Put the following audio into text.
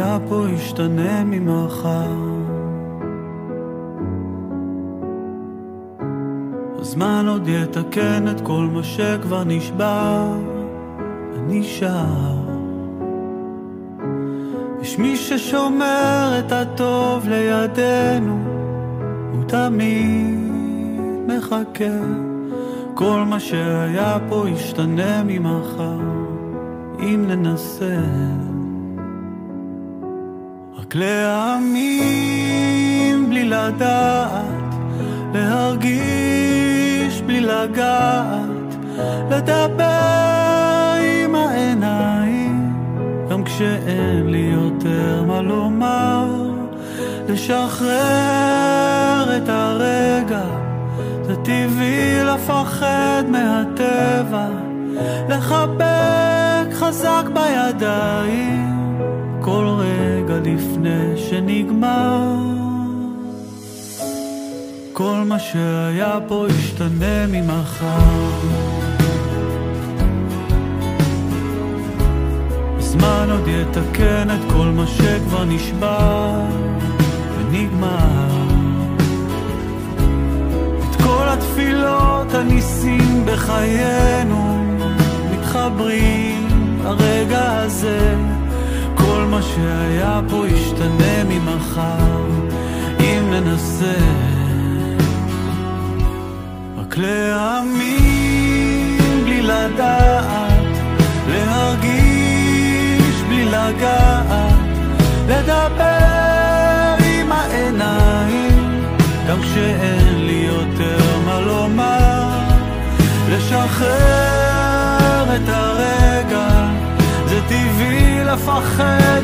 שהיה פה ישתנה ממחר. הזמן עוד יתקן את כל מה שכבר נשבר. אני שר, יש מי ששומר את הטוב לידינו, הוא תמיד מחכה. כל מה שהיה פה ישתנה ממחר, אם ננסה רק להאמין בלי לדעת, להרגיש בלי לגעת, לדבר עם העיניים גם כשאין לי יותר מה לומר, לשחרר את הרגע, זה טבעי לפחד מהטבע, לחבק חזק בידיים כל רגע לפני שנגמר. כל מה שהיה פה ישתנה ממחר. הזמן עוד יתקן את כל מה שכבר נשבר ונגמר. את כל התפילות הניסים בחיינו מתחברים הרגע הזה. כל מה שהיה פה ישתנה ממחר, אם ננסה רק להאמין בלי לדעת, להרגיש בלי לגעת, לדבר עם העיניים גם כשאין לי יותר מה לומר, לשחרר את הרגע, זה טבעי לפחד